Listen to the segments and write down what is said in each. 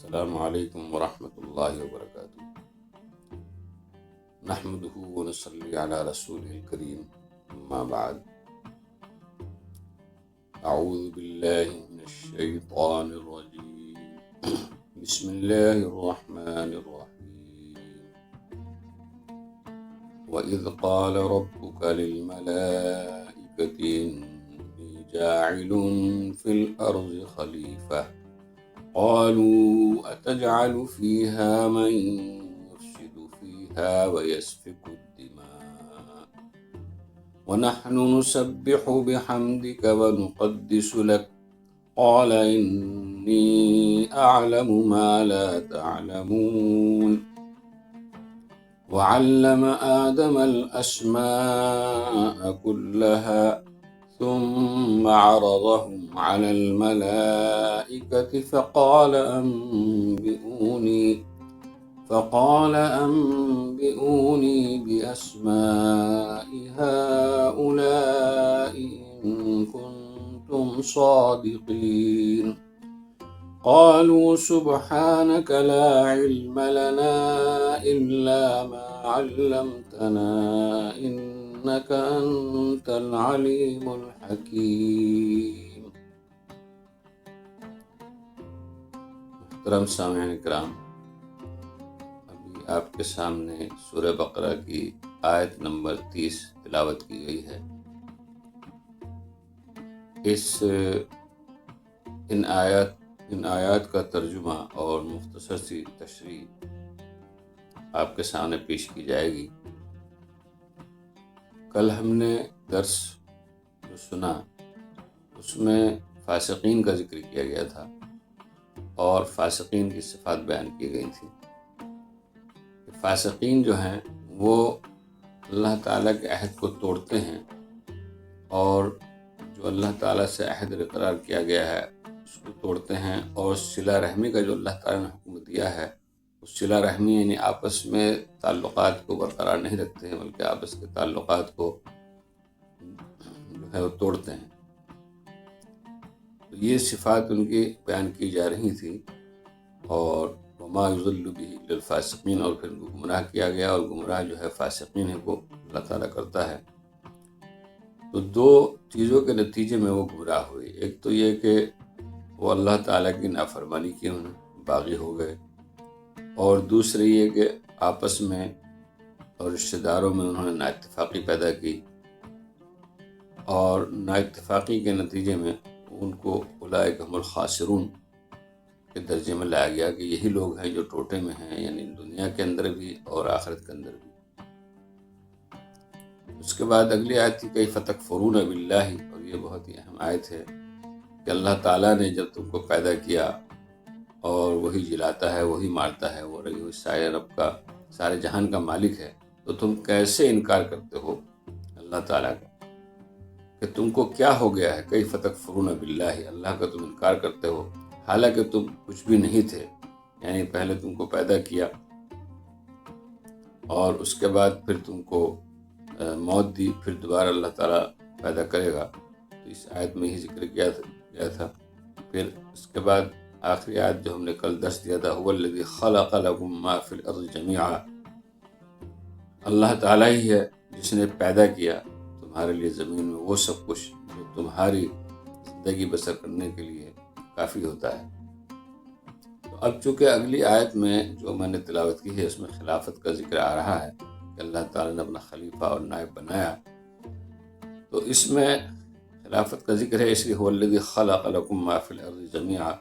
السلام علیکم ورحمۃ اللہ وبرکاتہ۔ نحمده ونصلی علی رسوله الکریم، اما بعد، اعوذ باللہ من الشیطان الرجیم، بسم اللہ الرحمن الرحیم۔ وَإِذْ قَالَ رَبُّكَ لِلْمَلَائِكَةِ إِنِّي جَاعِلٌ فِي الْأَرْضِ خَلِيفَةً قالوا أتجعل فيها من يفسد فيها ويسفك الدماء ونحن نسبح بحمدك ونقدس لك قال إني أعلم ما لا تعلمون وعلم آدم الأسماء كلها ثم عرضهم على الملائكة فقال أنبئوني بأسماء هؤلاء إن كنتم صادقين قالوا سبحانك لا علم لنا إلا ما علمتنا إنك أنت العليم الحكيم۔ محترم سامعین کرام، ابھی آپ کے سامنے سورہ بقرہ کی آیت نمبر 30 تلاوت کی گئی ہے۔ ان آیات کا ترجمہ اور مختصر سی تشریح آپ کے سامنے پیش کی جائے گی۔ کل ہم نے درس جو سنا اس میں فاسقین کا ذکر کیا گیا تھا اور فاسقین کی صفات بیان کی گئی تھی۔ فاسقین جو ہیں وہ اللہ تعالیٰ کے عہد کو توڑتے ہیں اور جو اللہ تعالیٰ سے عہد اقرار کیا گیا ہے اس کو توڑتے ہیں، اور صلہ رحمی کا جو اللہ تعالیٰ نے حکم دیا ہے اس صلہ رحمی یعنی آپس میں تعلقات کو برقرار نہیں رکھتے ہیں، بلکہ آپس کے تعلقات کو جو ہے وہ توڑتے ہیں۔ تو یہ صفات ان کی بیان کی جا رہی تھی، اور وما یضل بہ الا الفاسقین، اور پھر گمراہ کیا گیا، اور گمراہ جو ہے فاسقین کو اللہ تعالیٰ کرتا ہے۔ تو دو چیزوں کے نتیجے میں وہ گمراہ ہوئے، ایک تو یہ کہ وہ اللہ تعالیٰ کی نافرمانی کی انہوں باغی ہو گئے، اور دوسرے یہ کہ آپس میں اور رشتہ داروں میں انہوں نے نااتفاقی پیدا کی، اور نااتفاقی کے نتیجے میں ان کو اولئک هم الخاسرون کے درجے میں لایا گیا کہ یہی لوگ ہیں جو ٹوٹے میں ہیں، یعنی دنیا کے اندر بھی اور آخرت کے اندر بھی۔ اس کے بعد اگلی آیت تھی کیف تکفرون باللہ، اور یہ بہت ہی اہم آیت ہے کہ اللہ تعالیٰ نے جب تم کو پیدا کیا اور وہی جلاتا ہے، وہی مارتا ہے، وہ رہی ہوئی سارے رب کا، سارے جہان کا مالک ہے، تو تم کیسے انکار کرتے ہو اللہ تعالیٰ کا، کہ تم کو کیا ہو گیا ہے؟ کیف تکفرون باللہ، اللہ کا تم انکار کرتے ہو حالانکہ تم کچھ بھی نہیں تھے، یعنی پہلے تم کو پیدا کیا اور اس کے بعد پھر تم کو موت دی، پھر دوبارہ اللہ تعالیٰ پیدا کرے گا۔ تو اس آیت میں ہی ذکر کیا تھا۔ پھر اس کے بعد آخری آیت جو ہم نے کل درس دیا تھا، هو الذی خلق لکم ما فی الارض جمیعا، اللہ تعالیٰ ہی ہے جس نے پیدا کیا تمہارے لیے زمین میں وہ سب کچھ جو تمہاری زندگی بسر کرنے کے لیے کافی ہوتا ہے۔ تو اب چونکہ اگلی آیت میں جو میں نے تلاوت کی ہے اس میں خلافت کا ذکر آ رہا ہے کہ اللہ تعالیٰ نے اپنا خلیفہ اور نائب بنایا، تو اس میں خلافت کا ذکر ہے، اس لیے هو الذی خلق لکم ما فی الارض جمیعا،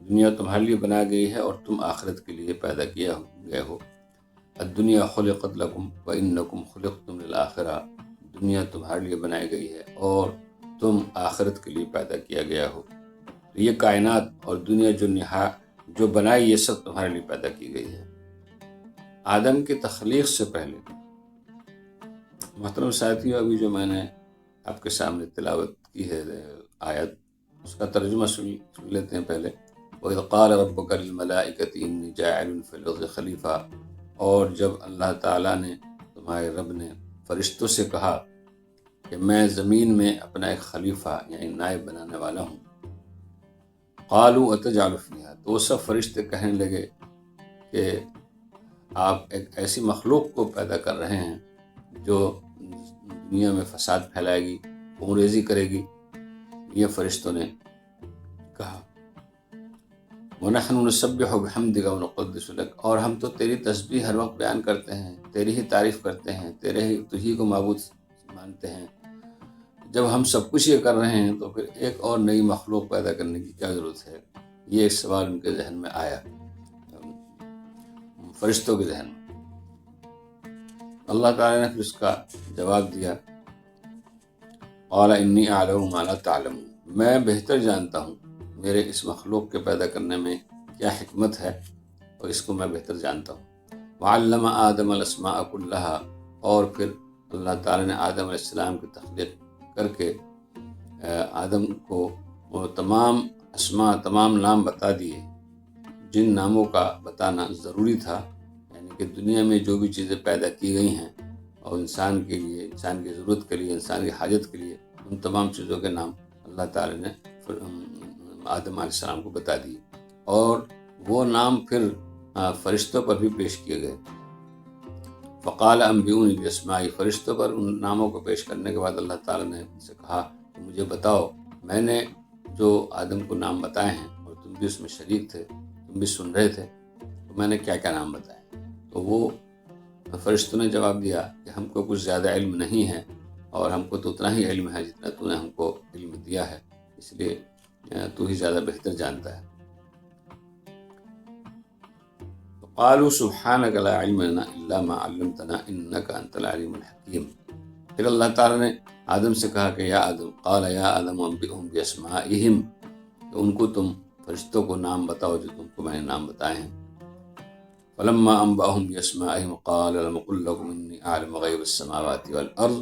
دنیا تمہارے لیے بنا گئی ہے اور تم آخرت کے لیے پیدا کیا گئے ہو۔ الدنیا خلقت لکم وانکم خلقتم للآخرہ، دنیا تمہارے لیے بنائی گئی ہے اور تم آخرت کے لیے پیدا کیا گیا ہو۔ تو یہ کائنات اور دنیا جو بنائی یہ سب تمہارے لیے پیدا کی گئی ہے۔ آدم کی تخلیق سے پہلے، محترم ساتھیو، ابھی جو میں نے آپ کے سامنے تلاوت کی ہے آیت، اس کا ترجمہ سن لیتے ہیں پہلے۔ وَإِذْ قَالَ رَبُّكَ لِلْمَلَائِكَةِ إِنِّي جَاعِلٌ فِي الْأَرْضِ خَلِيفَةً، اور جب اللہ تعالیٰ نے، تمہارے رب نے فرشتوں سے کہا کہ میں زمین میں اپنا ایک خلیفہ یعنی نائب بنانے والا ہوں، قالوا اتجعل فیہا، تو وہ سب فرشتے کہنے لگے کہ آپ ایک ایسی مخلوق کو پیدا کر رہے ہیں جو دنیا میں فساد پھیلائے گی، خونریزی کرے گی۔ یہ فرشتوں نے کہا وَنَحْنُ نُسَبِّحُ بِحَمْدِكَ وَنُقَدِّسُ لَكَ، اور ہم تو تیری تسبیح ہر وقت بیان کرتے ہیں، تیری ہی تعریف کرتے ہیں، تجھی کو معبود مانتے ہیں۔ جب ہم سب کچھ یہ کر رہے ہیں تو پھر ایک اور نئی مخلوق پیدا کرنے کی کیا ضرورت ہے؟ یہ ایک سوال ان کے ذہن میں آیا، فرشتوں کے ذہن میں۔ اللہ تعالیٰ نے پھر اس کا جواب دیا قال انی اعلم ما لا تعلمون، میں بہتر جانتا ہوں میرے اس مخلوق کے پیدا کرنے میں کیا حکمت ہے، اور اس کو میں بہتر جانتا ہوں۔ وعلم آدم الاسماء کلہا، اور پھر اللہ تعالیٰ نے آدم علیہ السلام کی تخلیق کر کے آدم کو وہ تمام اسماء، تمام نام بتا دیے، جن ناموں کا بتانا ضروری تھا، یعنی کہ دنیا میں جو بھی چیزیں پیدا کی گئی ہیں اور انسان کے لیے، انسان کی ضرورت کے لیے، انسان کی حاجت کے لیے، ان تمام چیزوں کے نام اللہ تعالیٰ نے آدم علیہ السلام کو بتا دیے، اور وہ نام پھر فرشتوں پر بھی پیش کیے گئے۔ فقال انبئونی باسماء، فرشتوں پر ان ناموں کو پیش کرنے کے بعد اللہ تعالیٰ نے ان سے کہا کہ مجھے بتاؤ، میں نے جو آدم کو نام بتائے ہیں اور تم بھی اس میں شریک تھے، تم بھی سن رہے تھے، تو میں نے کیا کیا نام بتائے؟ تو وہ فرشتوں نے جواب دیا کہ ہم کو کچھ زیادہ علم نہیں ہے، اور ہم کو تو اتنا ہی علم ہے جتنا تو نے ہم کو علم دیا ہے، اس لیے تو ہی زیادہ بہتر جانتا ہے۔ قالوا سبحانك لا علم لنا الا ما علمتنا انك انت العليم الحكيم، پھر اللہ تعالیٰ نے آدم سے کہا کہ یا آدم، قال یا آدم انبئهم باسمائهم، کہ ان کو تم فرشتوں کو نام بتاؤ جو تم کو میں نے نام بتائے ہیں۔ فلما انبأهم باسمائهم قال لم اقل لكم اني اعلم غیب السماوات والارض،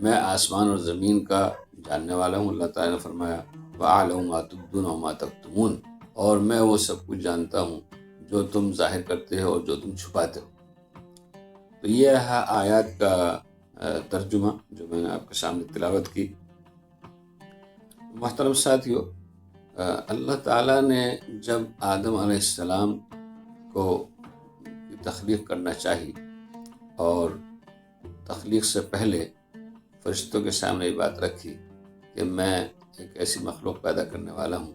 میں آسمان اور زمین کا جاننے والا ہوں، اللہ تعالیٰ نے فرمایا واعلم ما تبدون وما تكتمون، اور میں وہ سب کچھ جانتا ہوں جو تم ظاہر کرتے ہو اور جو تم چھپاتے ہو۔ تو یہ ہے آیات کا ترجمہ جو میں نے آپ کے سامنے تلاوت کی۔ محترم ساتھیو، اللہ تعالیٰ نے جب آدم علیہ السلام کو تخلیق کرنا چاہی، اور تخلیق سے پہلے فرشتوں کے سامنے یہ بات رکھی کہ میں ایک ایسی مخلوق پیدا کرنے والا ہوں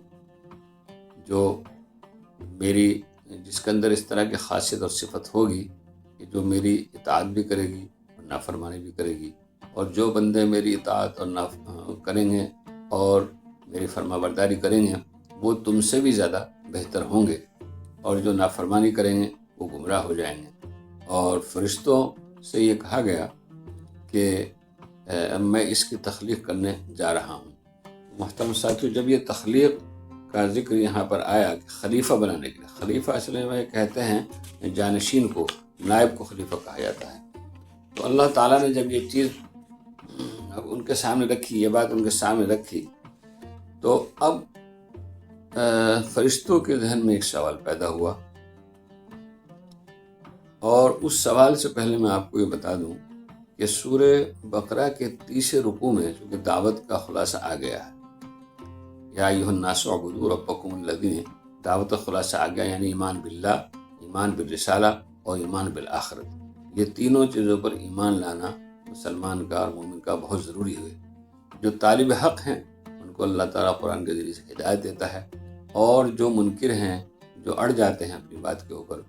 جو میری، جس کے اندر اس طرح کی خاصیت اور صفت ہوگی کہ جو میری اطاعت بھی کرے گی اور نافرمانی بھی کرے گی، اور جو بندے میری اطاعت اور کریں گے اور میری فرما برداری کریں گے وہ تم سے بھی زیادہ بہتر ہوں گے، اور جو نافرمانی کریں گے وہ گمراہ ہو جائیں گے۔ اور فرشتوں سے یہ کہا گیا کہ میں اس کی تخلیق کرنے جا رہا ہوں۔ محترم ساتھیو، جب یہ تخلیق کا ذکر یہاں پر آیا کہ خلیفہ بنانے کے لیے، خلیفہ اصل میں کہتے ہیں جانشین کو، نائب کو خلیفہ کہا جاتا ہے، تو اللہ تعالیٰ نے جب یہ چیز ان کے سامنے رکھی، یہ بات ان کے سامنے رکھی، تو اب فرشتوں کے ذہن میں ایک سوال پیدا ہوا، اور اس سوال سے پہلے میں آپ کو یہ بتا دوں کہ سورہ بقرہ کے 30 رکوع میں چونکہ دعوت کا خلاصہ آ گیا ہے، یا ایھا الناس اعبدوا ربکم الذی، دعوت کا خلاصہ آ گیا، یعنی ایمان باللہ، ایمان بالرسالہ اور ایمان بالآخرت، یہ تینوں چیزوں پر ایمان لانا مسلمان کا اور مومن کا بہت ضروری ہے۔ جو طالب حق ہیں ان کو اللہ تعالیٰ قرآن کے ذریعے سے ہدایت دیتا ہے، اور جو منکر ہیں، جو اڑ جاتے ہیں اپنی بات کے اوپر،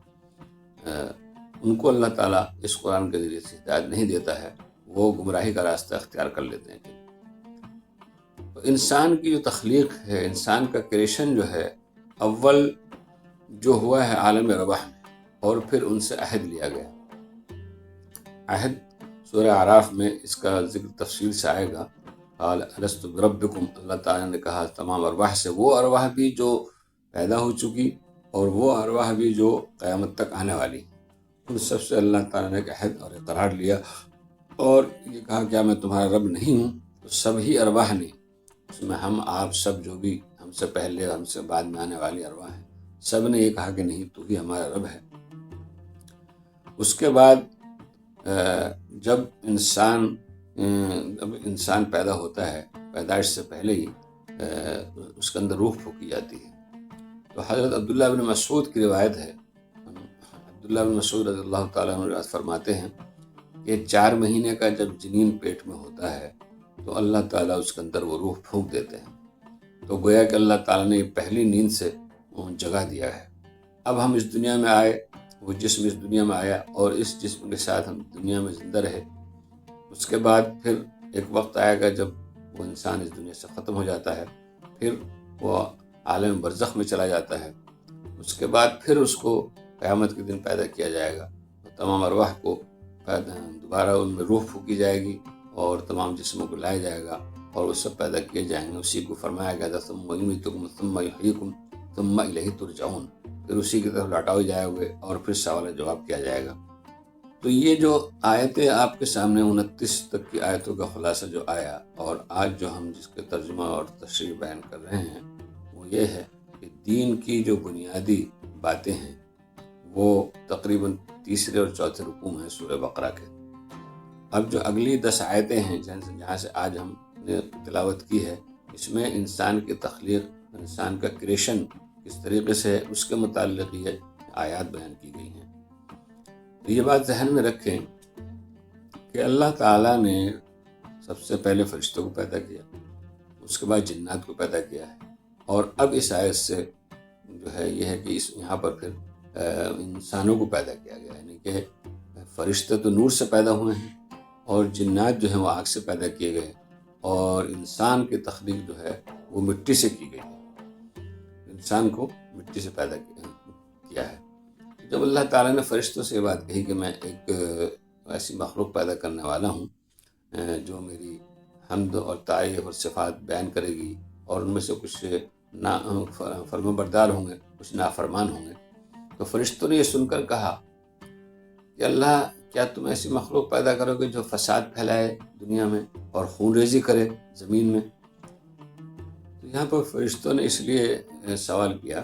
ان کو اللہ تعالیٰ اس قرآن کے ذریعے سے ہدایت نہیں دیتا ہے، وہ گمراہی کا راستہ اختیار کر لیتے ہیں۔ تو انسان کی جو تخلیق ہے، انسان کا کریشن جو ہے، اول جو ہوا ہے عالم ارواح میں، اور پھر ان سے عہد لیا گیا۔ عہد سورہ اعراف میں اس کا ذکر تفصیل سے آئے گا۔ قال الست بربکم، اللہ تعالیٰ نے کہا تمام ارواح سے، وہ ارواح بھی جو پیدا ہو چکی اور وہ ارواح بھی جو قیامت تک آنے والی، ان سب سے اللہ تعالیٰ نے ایک عہد اور اقرار لیا، اور یہ کہا کیا میں تمہارا رب نہیں ہوں؟ تو سب ہی ارواح نے، اس میں ہم آپ سب جو بھی ہم سے پہلے اور ہم سے بعد میں آنے والی ارواح ہیں، سب نے یہ کہا کہ نہیں، تو ہی ہمارا رب ہے۔ اس کے بعد جب انسان پیدا ہوتا ہے، پیدائش سے پہلے ہی اس کے اندر روح پھونکی جاتی ہے، تو حضرت عبداللہ بن مسعود کی روایت ہے، عبداللہ بن مسعود رضی اللہ تعالیٰ عنہ روایت فرماتے ہیں کہ 4 مہینے کا جب جنین پیٹ میں ہوتا ہے تو اللہ تعالیٰ اس کے اندر وہ روح پھونک دیتے ہیں، تو گویا کہ اللہ تعالیٰ نے پہلی نیند سے جگہ دیا ہے۔ اب ہم اس دنیا میں آئے، وہ جسم اس دنیا میں آیا اور اس جسم کے ساتھ ہم دنیا میں زندہ رہے، اس کے بعد پھر ایک وقت آئے گا جب وہ انسان اس دنیا سے ختم ہو جاتا ہے، پھر وہ عالم برزخ میں چلا جاتا ہے، اس کے بعد پھر اس کو قیامت کے دن پیدا کیا جائے گا، تمام ارواح کو دوبارہ ان میں روح پھونکی جائے گی اور تمام جسموں کو لایا جائے گا اور وہ سب پیدا کیے جائیں گے۔ اسی کو فرمایا گیا تھا ثم یمیتکم ثم یحییکم ثم الیہ ترجعون، پھر اسی کی طرف لوٹائے جائے گے اور پھر سوال جواب کیا جائے گا۔ تو یہ جو آیتیں آپ کے سامنے 29 تک کی آیتوں کا خلاصہ جو آیا، اور آج جو ہم جس کے ترجمہ اور تشریح بیان کر رہے ہیں وہ یہ ہے کہ دین کی جو بنیادی باتیں ہیں وہ تقریباً 3 اور 4 رکوع ہیں سورہ بقرہ کے۔ اب جو اگلی 10 آیتیں ہیں جہاں سے آج ہم نے تلاوت کی ہے، اس میں انسان کی تخلیق، انسان کا کریشن کس طریقے سے ہے، اس کے متعلق یہ آیات بیان کی گئی ہیں۔ تو یہ بات ذہن میں رکھیں کہ اللہ تعالیٰ نے سب سے پہلے فرشتوں کو پیدا کیا، اس کے بعد جنات کو پیدا کیا ہے، اور اب اس آیت سے جو ہے یہ ہے کہ یہاں پر پھر انسانوں کو پیدا کیا گیا، یعنی کہ فرشتے تو نور سے پیدا ہوئے ہیں اور جنات جو ہیں وہ آگ سے پیدا کیے گئے، اور انسان کی تخلیق جو ہے وہ مٹی سے کی گئی ہے، انسان کو مٹی سے پیدا کیا ہے۔ جب اللہ تعالیٰ نے فرشتوں سے یہ بات کہی کہ میں ایک ایسی مخلوق پیدا کرنے والا ہوں جو میری حمد اور تعریف اور صفات بیان کرے گی، اور ان میں سے کچھ فرما بردار ہوں گے، کچھ نافرمان ہوں گے، تو فرشتوں نے یہ سن کر کہا کہ اللہ کیا تم ایسی مخلوق پیدا کرو گے جو فساد پھیلائے دنیا میں اور خون ریزی کرے زمین میں؟ تو یہاں پر فرشتوں نے اس لیے سوال کیا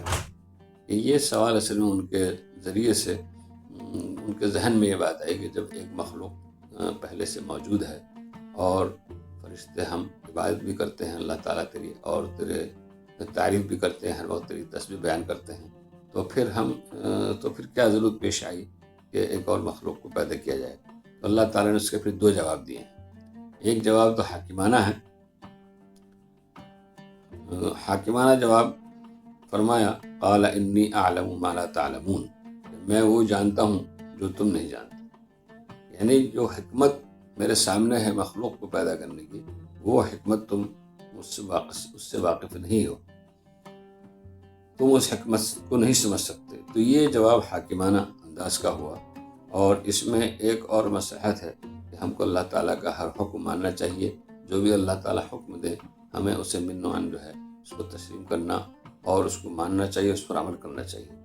کہ یہ سوال اصل میں ان کے ذریعے سے ان کے ذہن میں یہ بات آئی کہ جب ایک مخلوق پہلے سے موجود ہے اور فرشتے ہم عبادت بھی کرتے ہیں اللہ تعالیٰ تیری، اور تیرے تعریف بھی کرتے ہیں، ہر وقت تیری تسبیح بیان کرتے ہیں، تو پھر کیا ضرورت پیش آئی کہ ایک اور مخلوق کو پیدا کیا جائے؟ تو اللہ تعالیٰ نے اس کے پھر 2 جواب دیے ہیں۔ ایک جواب تو حاکمانہ ہے، حاکمانہ جواب فرمایا قال انی اعلم ما لا تعلمون، میں وہ جانتا ہوں جو تم نہیں جانتے، یعنی جو حکمت میرے سامنے ہے مخلوق کو پیدا کرنے کی، وہ حکمت تم اس سے واقف نہیں ہو، تم اس حکمت کو نہیں سمجھ سکتے۔ تو یہ جواب حاکمانہ انداز کا ہوا، اور اس میں ایک اور مصلحت ہے کہ ہم کو اللہ تعالیٰ کا ہر حکم ماننا چاہیے، جو بھی اللہ تعالیٰ حکم دے ہمیں اسے من و عن جو ہے اس کو تسلیم کرنا اور اس کو ماننا چاہیے، اس پر عمل کرنا چاہیے۔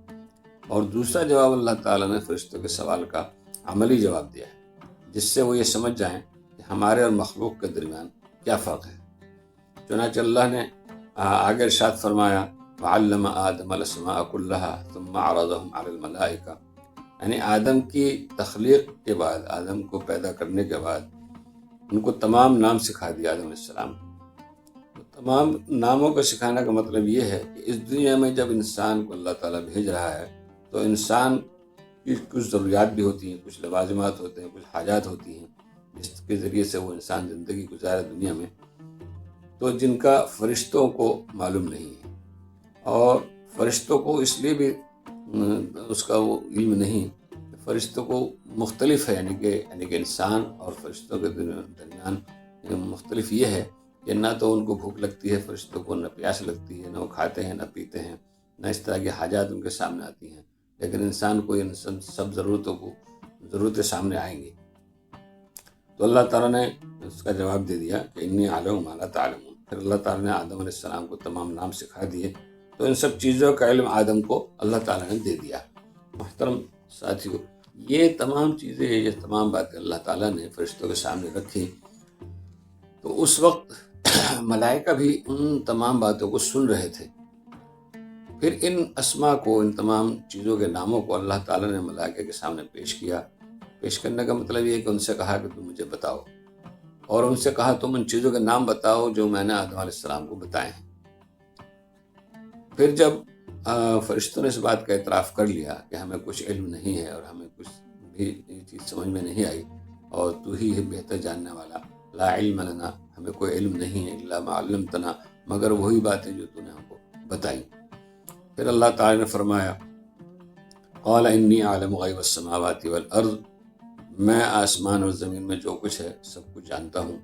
اور دوسرا جواب اللہ تعالیٰ نے فرشتوں کے سوال کا عملی جواب دیا ہے، جس سے وہ یہ سمجھ جائیں کہ ہمارے اور مخلوق کے درمیان کیا فرق ہے۔ چنانچہ اللہ نے آگے ارشاد فرمایا وعلم آدم الاسماء كلها ثم عرضهم على الملائکہ، یعنی آدم کی تخلیق کے بعد، آدم کو پیدا کرنے کے بعد ان کو تمام نام سکھا دیا آدم علیہ السلام۔ تمام ناموں کو سکھانے کا مطلب یہ ہے کہ اس دنیا میں جب انسان کو اللہ تعالیٰ بھیج رہا ہے تو انسان کی کچھ ضروریات بھی ہوتی ہیں، کچھ لوازمات ہوتے ہیں، کچھ حاجات ہوتی ہیں جس کے ذریعے سے وہ انسان زندگی گزارے دنیا میں، تو جن کا فرشتوں کو معلوم نہیں ہے، اور فرشتوں کو اس لیے بھی اس کا وہ علم نہیں، فرشتوں کو مختلف ہے، یعنی کہ انسان اور فرشتوں کے درمیان مختلف یہ ہے کہ نہ تو ان کو بھوک لگتی ہے فرشتوں کو، نہ پیاس لگتی ہے، نہ وہ کھاتے ہیں نہ پیتے ہیں، نہ اس طرح کی حاجات ان کے سامنے آتی ہیں، لیکن انسان کو ان سب ضرورتیں سامنے آئیں گی۔ تو اللہ تعالیٰ نے اس کا جواب دے دیا کہ انی اعلم ما لا تعلمون۔ پھر اللہ تعالیٰ نے آدم علیہ السلام کو تمام نام سکھا دیے، تو ان سب چیزوں کا علم آدم کو اللہ تعالیٰ نے دے دیا۔ محترم ساتھیو، یہ تمام چیزیں، یہ تمام باتیں اللہ تعالیٰ نے فرشتوں کے سامنے رکھی، تو اس وقت ملائکہ بھی ان تمام باتوں کو سن رہے تھے۔ پھر ان اسماء کو، ان تمام چیزوں کے ناموں کو اللہ تعالیٰ نے ملائکہ کے سامنے پیش کیا۔ پیش کرنے کا مطلب یہ ہے کہ ان سے کہا کہ تم مجھے بتاؤ، اور ان سے کہا تم ان چیزوں کے نام بتاؤ جو میں نے آدم علیہ السلام کو بتائے ہیں۔ پھر جب فرشتوں نے اس بات کا اعتراف کر لیا کہ ہمیں کچھ علم نہیں ہے اور ہمیں کچھ بھی یہ چیز سمجھ میں نہیں آئی، اور تو ہی ہے بہتر جاننے والا، لا علم لنا، ہمیں کوئی علم نہیں ہے الا ما علمتنا، مگر وہی باتیں جو تو نے ہم کو بتائی۔ پھر اللہ تعالیٰ نے فرمایا قال انی اعلم غیب السماوات والارض، میں آسمان اور زمین میں جو کچھ ہے سب کچھ جانتا ہوں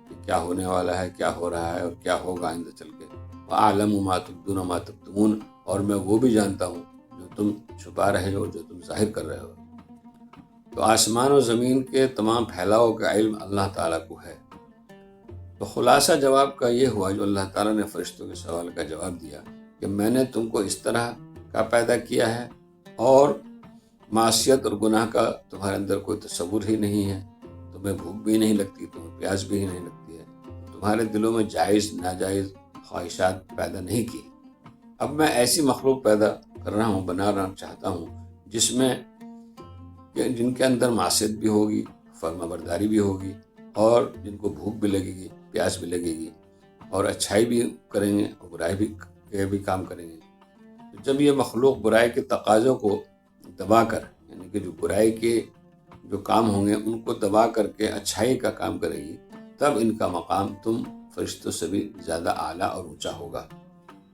کہ کیا ہونے والا ہے، کیا ہو رہا ہے اور کیا ہوگا آئندہ چل کے، وَأَعْلَمُ مَا تُبْدُونَ وَمَا تَكْتُمُونَ، اور میں وہ بھی جانتا ہوں جو تم چھپا رہے ہو، جو تم ظاہر کر رہے ہو۔ تو آسمان و زمین کے تمام پھیلاؤ کا علم اللہ تعالیٰ کو ہے۔ تو خلاصہ جواب کا یہ ہوا جو اللہ تعالیٰ نے فرشتوں کے سوال کا جواب دیا کہ میں نے تم کو اس طرح کا پیدا کیا ہے، اور معصیت اور گناہ کا تمہارے اندر کوئی تصور ہی نہیں ہے، تمہیں بھوک بھی نہیں لگتی، تمہیں پیاس بھی نہیں لگتی ہے، تمہارے دلوں میں جائز ناجائز خواہشات پیدا نہیں کی۔ اب میں ایسی مخلوق پیدا کر رہا ہوں، بنا رہا چاہتا ہوں جن کے اندر معصیت بھی ہوگی، فرما برداری بھی ہوگی، اور جن کو بھوک بھی لگے گی، پیاس بھی لگے گی، اور اچھائی بھی کریں گے اور برائی بھی کام کریں گے۔ تو جب یہ مخلوق برائی کے تقاضوں کو دبا کر، یعنی کہ جو برائی کے جو کام ہوں گے ان کو دبا کر کے اچھائی کا کام کرے گی، تب ان کا مقام تم فرشتوں سے بھی زیادہ اعلیٰ اور اونچا ہوگا،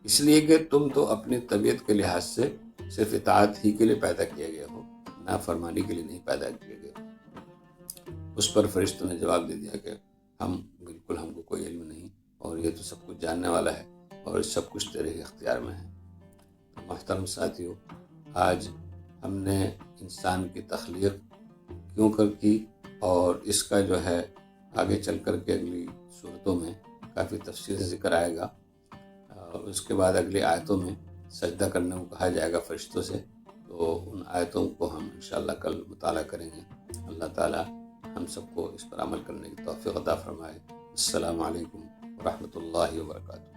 اس لیے کہ تم تو اپنی طبیعت کے لحاظ سے صرف اطاعت ہی کے لیے پیدا کیے گئے ہو، نافرمانی کے لیے نہیں پیدا کیے گئے۔ اس پر فرشتوں نے جواب دے دیا کہ بالکل ہم کو کوئی علم نہیں، اور یہ تو سب کچھ جاننے والا ہے، اور سب کچھ تیرے ہی اختیار میں ہے۔ تو محترم ساتھیو، آج ہم نے انسان کی تخلیق کیوں کر کی، اور اس کا جو ہے آگے چل کر کے اگلی صورتوں میں کافی تفصیل سے ذکر آئے گا، اور اس کے بعد اگلی آیتوں میں سجدہ کرنے کو کہا جائے گا فرشتوں سے، تو ان آیتوں کو ہم انشاءاللہ کل مطالعہ کریں گے۔ اللہ تعالیٰ ہم سب کو اس پر عمل کرنے کی توفیق عطا فرمائے۔ السلام علیکم ورحمۃ اللہ وبرکاتہ۔